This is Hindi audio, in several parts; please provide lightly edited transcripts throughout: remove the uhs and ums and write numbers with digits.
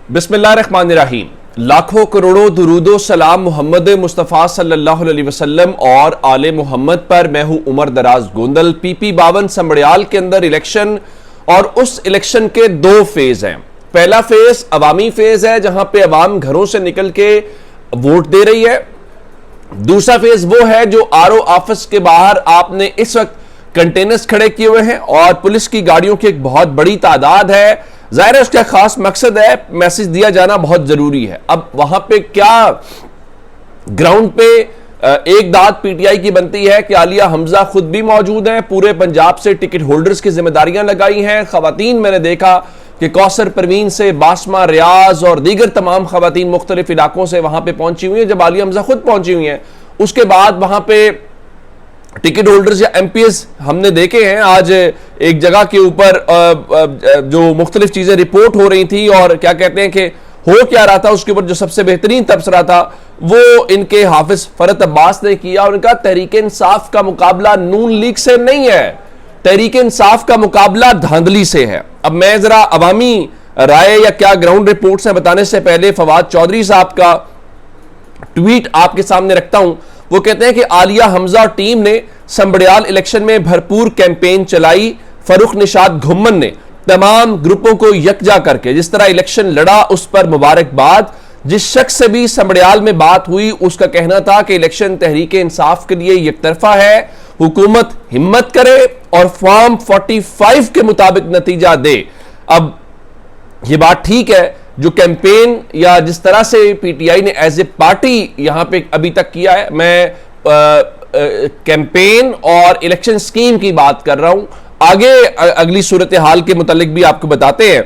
बिस्मिल्लाहिर्रहमानिर्रहीम। लाखों करोड़ों दुरूदो सलाम मोहम्मद मुस्तफ़ा सल्लल्लाहु अलैहि वसल्लम और आले मोहम्मद पर। मैं हूं उमर दराज गोंदल। PP 52 समड़ियाल के अंदर इलेक्शन और उस इलेक्शन के दो फेज हैं। पहला फेज अवामी फेज है जहां पे अवाम घरों से निकल के वोट दे रही है। दूसरा फेज वो है जो RO ऑफिस के बाहर आपने इस वक्त कंटेनर्स खड़े किए हुए हैं और पुलिस की गाड़ियों की एक बहुत बड़ी तादाद है। जाहिर है उसका खास मकसद है, मैसेज दिया जाना बहुत जरूरी है। अब वहां पे क्या ग्राउंड पे एक दाद PTI की बनती है कि आलिया हमजा खुद भी मौजूद हैं, पूरे पंजाब से टिकट होल्डर्स की जिम्मेदारियां लगाई हैं। खवातीन मैंने देखा कि कौसर परवीन से बासमा, रियाज और दीगर तमाम खवातीन मुख्तलिफ इलाकों से वहां पे पहुंची हुई हैं। जब आलिया हमजा खुद पहुंची हुई हैं उसके बाद वहां पे टिकट होल्डर्स या MPs हमने देखे हैं। आज एक जगह के ऊपर जो मुख्तलिफ चीजें रिपोर्ट हो रही थी और क्या कहते हैं कि हो क्या रहा था, उसके ऊपर जो सबसे बेहतरीन तबसरा था वो इनके हाफिज फरत अब्बास ने किया और उनका तहरीक इंसाफ का मुकाबला नून लीग से नहीं है, तहरीक इंसाफ का मुकाबला धांधली से है। अब मैं जरा अवामी राय या क्या ग्राउंड रिपोर्ट से बताने से पहले फवाद चौधरी साहब का ट्वीट आपके सामने रखता हूं। वो कहते हैं कि आलिया हमजा और टीम ने समड़ियाल इलेक्शन में भरपूर कैंपेन चलाई। फरूख निशात घुम्मन ने तमाम ग्रुपों को यकजा करके जिस तरह इलेक्शन लड़ा उस पर मुबारकबाद। जिस शख्स से भी समड़ियाल में बात हुई उसका कहना था कि इलेक्शन तहरीक इंसाफ के लिए यकतरफा है, हुकूमत हिम्मत करे और फॉर्म 45 के मुताबिक नतीजा दे। अब ये बात ठीक है, जो कैंपेन या जिस तरह से PTI ने एज ए पार्टी यहां पे अभी तक किया है, मैं कैंपेन और इलेक्शन स्कीम की बात कर रहा हूं। आगे अगली सूरत हाल के मुतालिक भी आपको बताते हैं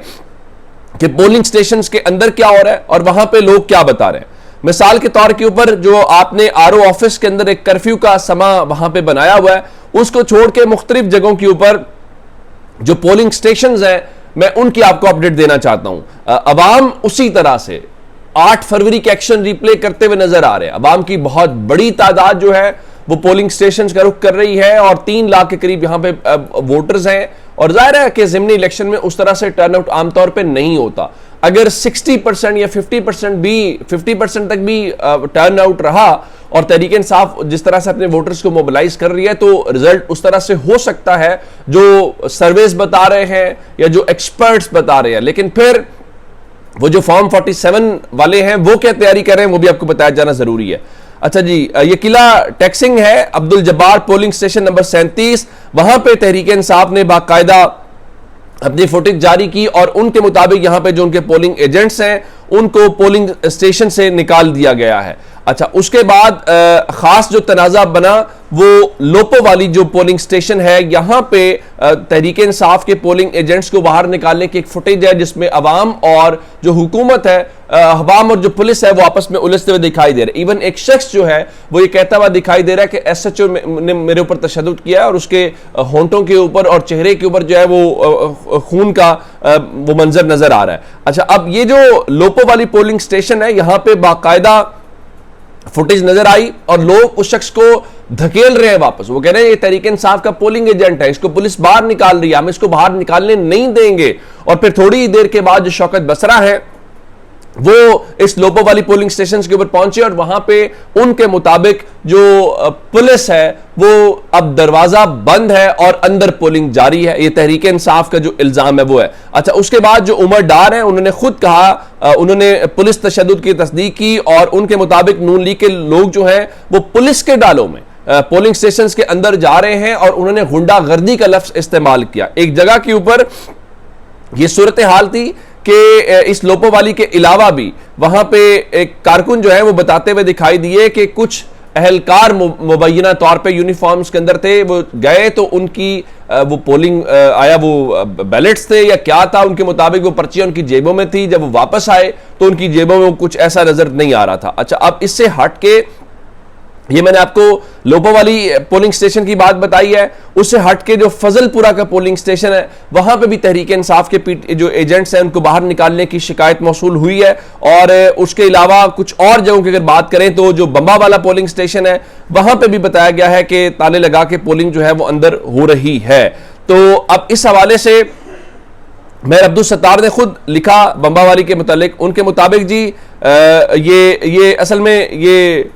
कि पोलिंग स्टेशंस के अंदर क्या हो रहा है और वहां पे लोग क्या बता रहे हैं। मिसाल के तौर के ऊपर जो आपने RO ऑफिस के अंदर एक कर्फ्यू का समा वहां पे बनाया हुआ है, उसको छोड़ के मुख्तलिफ जगहों के ऊपर जो पोलिंग स्टेशंस हैं मैं उनकी आपको अपडेट देना चाहता हूं। अवाम उसी तरह से 8 फरवरी के एक्शन रिप्ले करते हुए नजर आ रहे हैं। अवाम की बहुत बड़ी तादाद जो है वो पोलिंग स्टेशंस का रुख कर रही है और 3 लाख के करीब यहां पे वोटर्स हैं और जाहिर है कि ज़िमनी इलेक्शन में उस तरह से टर्नआउट आमतौर पे नहीं होता। अगर 60% या 50% तक भी टर्नआउट रहा और तहरीक इंसाफ जिस तरह से अपने वोटर्स को मोबिलाइज कर रही है तो रिजल्ट उस तरह से हो सकता है जो सर्वेस बता रहे हैं या जो एक्सपर्ट्स बता रहे हैं। लेकिन फिर वो जो फॉर्म 47 वाले हैं वो क्या तैयारी कर रहे हैं वो भी आपको बताया जाना जरूरी है। अच्छा जी, ये किला टैक्सिंग है Abdul Jabbar polling station number 37, वहां पे तहरीक इंसाफ ने बाकायदा अपनी फुटेज जारी की और उनके मुताबिक यहां पे जो उनके पोलिंग एजेंट्स हैं उनको पोलिंग स्टेशन से निकाल दिया गया है। अच्छा, उसके बाद खास जो तनाजा बना वो लोपो वाली जो पोलिंग स्टेशन है, यहां पे तहरीक इंसाफ के पोलिंग एजेंट्स को बाहर निकालने की एक फुटेज है जिसमें अवाम और जो हुकूमत है, अवाम और जो पुलिस है वो आपस में उलझते हुए दिखाई दे रहे। इवन एक शख्स जो है वो ये कहता हुआ दिखाई दे रहा है कि SHO ने मेरे ऊपर तशद्दुद किया और उसके होंठों के ऊपर और चेहरे के ऊपर जो है वो खून का वो मंजर नजर आ रहा है। अच्छा, अब ये जो लोपो वाली पोलिंग स्टेशन है यहां पे बाकायदा फुटेज नजर आई और लोग उस शख्स को धकेल रहे हैं वापस। वो कह रहे हैं ये तहरीक इंसाफ का पोलिंग एजेंट है, इसको पुलिस बाहर निकाल रही है, हम इसको बाहर निकालने नहीं देंगे। और फिर थोड़ी देर के बाद जो शौकत बसरा है वो इस लोपो वाली पोलिंग स्टेशन के ऊपर पहुंचे और वहां पे उनके मुताबिक जो पुलिस है वो अब दरवाजा बंद है और अंदर पोलिंग जारी है। ये तहरीक इंसाफ का जो इल्जाम है वो है। अच्छा, उसके बाद जो उमर डार है उन्होंने खुद कहा, उन्होंने पुलिस तशद्दुद की तस्दीक की और उनके मुताबिक नून लीग के लोग जो हैं वो पुलिस के डालों में पोलिंग स्टेशन के अंदर जा रहे हैं और उन्होंने गुंडागर्दी का लफ्ज इस्तेमाल किया। एक जगह के ऊपर यह सूरत हाल थी कि इस लोपो वाली के अलावा भी वहां पे एक कारकुन जो है वो बताते हुए दिखाई दिए कि कुछ अहलकार मुबैना तौर पे यूनिफॉर्म्स के अंदर थे, वो गए तो उनकी वो पोलिंग आया वो बैलेट्स थे या क्या था, उनके मुताबिक वो पर्चियां उनकी जेबों में थी। जब वो वापस आए तो उनकी जेबों में कुछ ऐसा नजर नहीं आ रहा था। अच्छा, अब इससे हट के ये मैंने आपको लोपो वाली पोलिंग स्टेशन की बात बताई है, उससे हट के जो फजलपुरा का पोलिंग स्टेशन है वहां पे भी तहरीक इंसाफ के जो एजेंट्स हैं उनको बाहर निकालने की शिकायत मौसूल हुई है। और उसके अलावा कुछ और जगहों की अगर बात करें तो जो बम्बा वाला पोलिंग स्टेशन है वहां पे भी बताया गया है कि ताले लगा के पोलिंग जो है वो अंदर हो रही है। तो अब इस हवाले से मेयर अब्दुल सत्तार ने खुद लिखा बम्बावाली के मुतालिक, उनके मुताबिक जी ये असल में ये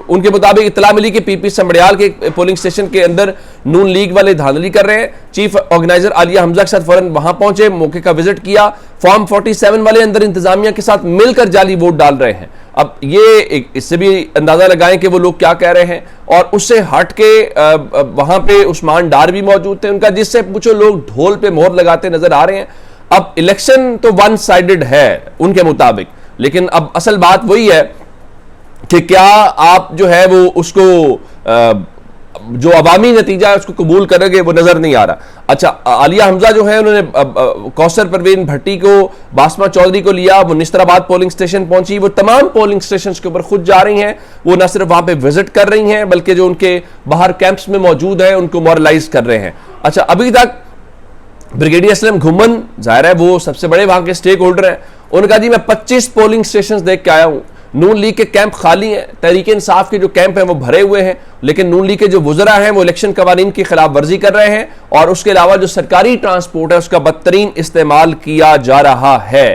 उनके मुताबिक इत्तला मिली कि पीपी समड़ियाल के पोलिंग स्टेशन के अंदर नून लीग वाले धांधली कर रहे हैं। चीफ ऑर्गेनाइजर आलिया हमजा के साथ फौरन वहां पहुंचे, मौके का विजिट किया। फॉर्म 47 वाले अंदर इंतजामिया के साथ मिलकर जाली वोट डाल रहे हैं। अब ये इससे भी अंदाजा लगाएं कि वो लोग क्या कह रहे हैं। और उससे हट के वहां पे उस्मान डार भी मौजूद थे उनका, जिससे पूछो लोग ढोल पे मोहर लगाते नजर आ रहे हैं। अब इलेक्शन तो वन साइडेड है उनके मुताबिक, लेकिन अब असल बात वही है कि क्या आप जो है वो उसको जो अवामी नतीजा है उसको कबूल करेंगे, वो नजर नहीं आ रहा। अच्छा, आलिया हमजा जो है उन्होंने कौसर परवीन भट्टी को, बासमा चौधरी को लिया, वो निस्तराबाद पोलिंग स्टेशन पहुंची। वो तमाम पोलिंग स्टेशन के ऊपर खुद जा रही हैं। वो न सिर्फ वहां पे विजिट कर रही हैं बल्कि जो उनके बाहर कैंप्स में मौजूद हैं उनको मॉरलाइज कर रहे हैं। अच्छा, अभी तक ब्रिगेडियर असलम घुमन, जाहिर है वो सबसे बड़े वहां के स्टेक होल्डर हैं, उन्होंने कहा जी मैं 25 पोलिंग स्टेशन देख के आया हूं, नून लीग के कैंप खाली हैं, तहरीक इंसाफ के जो कैंप हैं वो भरे हुए हैं, लेकिन नून लीग के जो वुज़रा हैं वो इलेक्शन कवानीन की खिलाफ वर्जी कर रहे हैं और उसके अलावा जो सरकारी ट्रांसपोर्ट है उसका बदतरीन इस्तेमाल किया जा रहा है।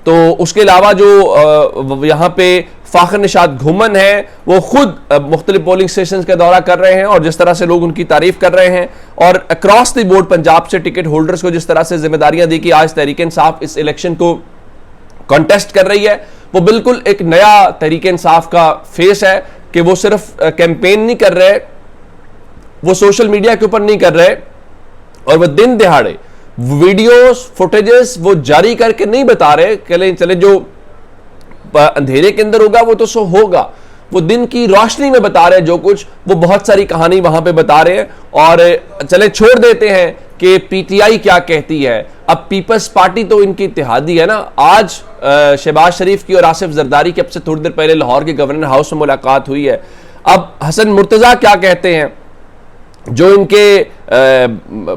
तो उसके अलावा जो यहाँ पे फाखर निशात घुमन है वो खुद मुख्तलिफ पोलिंग स्टेशन का दौरा कर रहे हैं और जिस तरह से लोग उनकी तारीफ कर रहे हैं और अक्रॉस द बोर्ड पंजाब से टिकट होल्डर्स को जिस तरह से जिम्मेदारियां दी कि आज तहरीक इंसाफ इस इलेक्शन को कॉन्टेस्ट कर रही है, वो बिल्कुल एक नया तहरीक इंसाफ का फेस है कि वो सिर्फ कैंपेन नहीं कर रहे, वो सोशल मीडिया के ऊपर नहीं कर रहे और वो दिन दिहाड़े वीडियोस फुटेजेस वो जारी करके नहीं बता रहे चले जो अंधेरे के अंदर होगा वो तो सो होगा, वो दिन की रोशनी में बता रहे हैं जो कुछ, वो बहुत सारी कहानी वहां पे बता रहे हैं। और चले छोड़ देते हैं कि पीटीआई क्या कहती है, अब पीपल्स पार्टी तो इनकी इत्तेहादी है ना। आज शहबाज शरीफ की और आसिफ जरदारी की अब से थोड़ी देर पहले लाहौर के गवर्नर हाउस में मुलाकात हुई है। अब हसन मुर्तजा क्या कहते हैं, जो इनके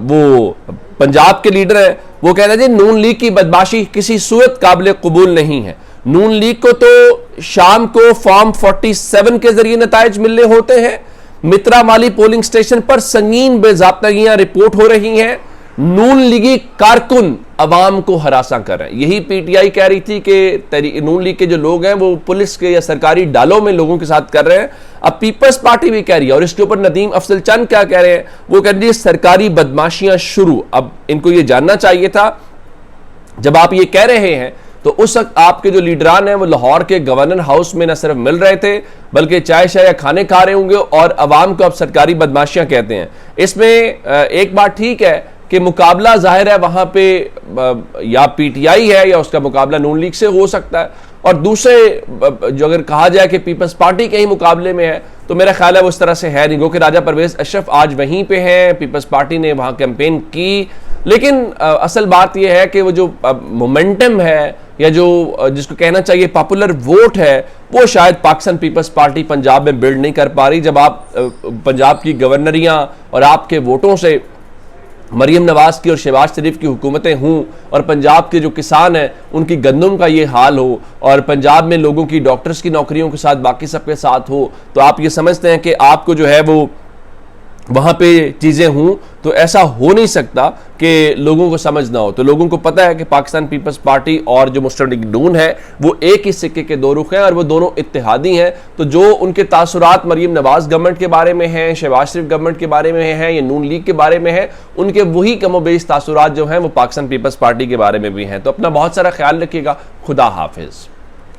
वो पंजाब के लीडर हैं, वो कह रहे हैं नून लीग की बदमाशी किसी सूरत काबिल कबूल नहीं है। नून लीग को तो शाम को फॉर्म 47 के जरिए नताइज मिलने होते हैं। मित्रा माली पोलिंग स्टेशन पर संगीन बेज़ाब्तगियां रिपोर्ट हो रही हैं। नून लीगी कारकुन अवाम को हरासा कर रहे हैं। यही पीटीआई कह रही थी कि नून लीग के जो लोग हैं वो पुलिस के या सरकारी डालों में लोगों के साथ कर रहे हैं। अब पीपल्स पार्टी भी कह रही है और इसके ऊपर नदीम अफजल चंद क्या कह रहे हैं, वो कह रही है सरकारी बदमाशियां शुरू। अब इनको ये जानना चाहिए था जब आप ये कह रहे हैं तो उस वक्त आपके जो लीडरान हैं वो लाहौर के गवर्नर हाउस में न सिर्फ मिल रहे थे बल्कि चाय शाय या खाने खा रहे होंगे और अवाम को अब सरकारी बदमाशियां कहते हैं। इसमें एक बात ठीक है कि मुकाबला जाहिर है वहां पे या पीटीआई है या उसका मुकाबला नून लीग से हो सकता है, और दूसरे जो अगर कहा जाए कि पीपल्स पार्टी के ही मुकाबले में है तो मेरा ख्याल है वो इस तरह से है नहीं, क्योंकि राजा परवेज अशरफ आज वहीं पे हैं, पीपल्स पार्टी ने वहां कैंपेन की। लेकिन असल बात यह है कि वो जो मोमेंटम है या जो जिसको कहना चाहिए पॉपुलर वोट है वो शायद पाकिस्तान पीपल्स पार्टी पंजाब में बिल्ड नहीं कर पा रही। जब आप पंजाब की गवर्नरियां और आपके वोटों से मरियम नवाज की और शहबाज शरीफ की हुकूमतें हों और पंजाब के जो किसान हैं उनकी गंदम का ये हाल हो और पंजाब में लोगों की डॉक्टर्स की नौकरियों के साथ बाकी सबके साथ हो, तो आप ये समझते हैं कि आपको जो है वो वहां पे चीजें हों, तो ऐसा हो नहीं सकता कि लोगों को समझ ना हो। तो लोगों को पता है कि पाकिस्तान पीपल्स पार्टी और जो मुस्लिम लीग नून है वो एक ही सिक्के के दो रुख हैं और वो दोनों इत्तेहादी हैं। तो जो उनके तासुरात मरियम नवाज गवर्नमेंट के बारे में हैं, शहबाज शरीफ गवर्नमेंट के बारे में हैं या नून लीग के बारे में है, उनके वही कमोबेश तासुरात जो हैं वो पाकिस्तान पीपल्स पार्टी के बारे में भी हैं। तो अपना बहुत सारा ख्याल रखिएगा। खुदा हाफिज।